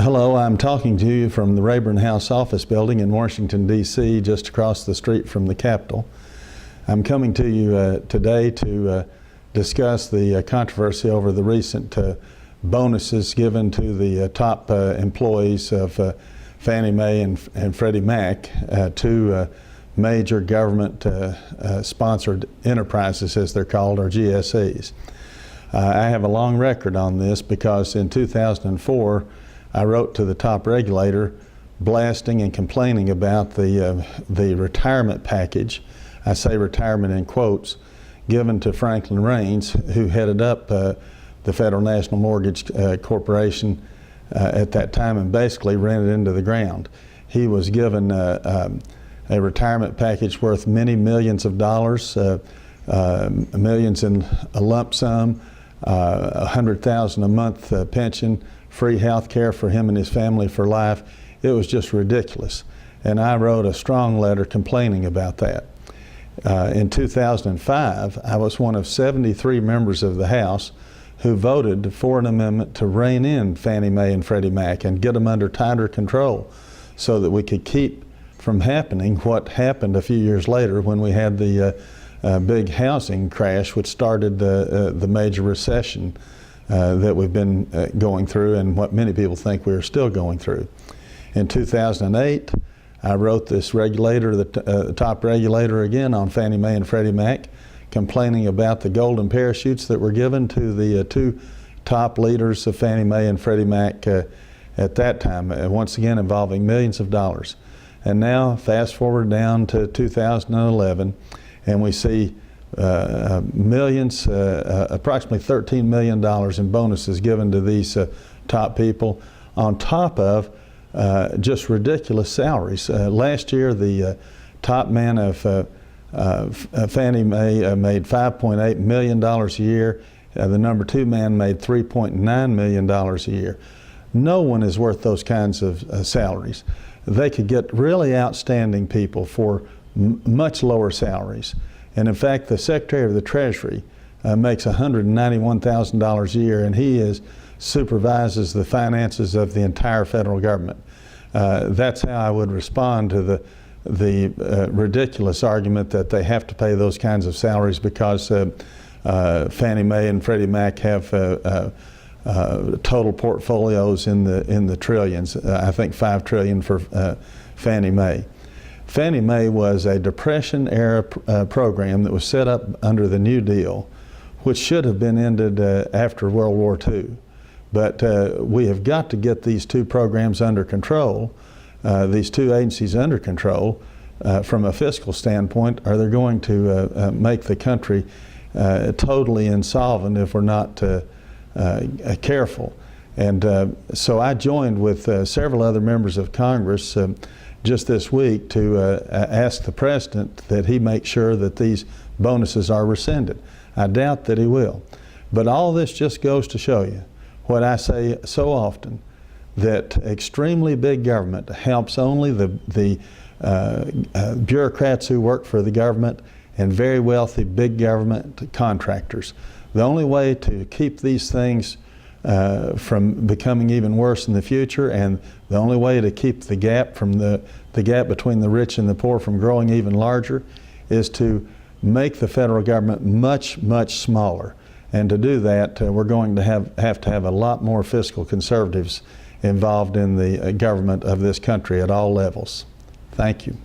Hello, I'm talking to you from the Rayburn House office building in Washington, D.C., just across the street from the Capitol. I'm coming to you today to discuss the controversy over the recent bonuses given to the top employees of Fannie Mae and Freddie Mac, two major government sponsored enterprises, as they're called, or GSEs. I have a long record on this because in 2004 I wrote to the top regulator blasting and complaining about the retirement package, I say retirement in quotes, given to Franklin Raines, who headed up the Federal National Mortgage Corporation at that time and basically ran it into the ground. He was given a retirement package worth many millions of dollars, millions in a lump sum, $100,000 a month pension, free health care for him and his family for life. It was just ridiculous. And I wrote a strong letter complaining about that. In 2005, I was one of 73 members of the House who voted for an amendment to rein in Fannie Mae and Freddie Mac and get them under tighter control so that we could keep from happening what happened a few years later when we had the big housing crash, which started the major recession that we've been going through and what many people think we're still going through. In 2008, I wrote this regulator, the top regulator again on Fannie Mae and Freddie Mac, complaining about the golden parachutes that were given to the two top leaders of Fannie Mae and Freddie Mac at that time, once again involving millions of dollars. And now, fast forward down to 2011, and we see millions, approximately $13 million in bonuses given to these top people, on top of just ridiculous salaries. Last year, the top man of Fannie Mae made $5.8 million a year. The number two man made $3.9 million a year. No one is worth those kinds of salaries. They could get really outstanding people for much lower salaries. And in fact, the Secretary of the Treasury makes $191,000 a year, and he supervises the finances of the entire federal government. That's how I would respond to the ridiculous argument that they have to pay those kinds of salaries because Fannie Mae and Freddie Mac have total portfolios in the trillions. I think $5 trillion for Fannie Mae. Fannie Mae was a Depression-era program that was set up under the New Deal, which should have been ended after World War II. But we have got to get these two programs under control, these two agencies under control from a fiscal standpoint, or they're going to make the country totally insolvent if we're not careful. And so I joined with several other members of Congress just this week to ask the President that he make sure that these bonuses are rescinded. I doubt that he will. But all this just goes to show you what I say so often, that extremely big government helps only the bureaucrats who work for the government and very wealthy big government contractors. The only way to keep these things from becoming even worse in the future, and the only way to keep the gap from the gap between the rich and the poor from growing even larger, is to make the federal government much, much smaller. And to do that, we're going to have to have a lot more fiscal conservatives involved in the government of this country at all levels. Thank you.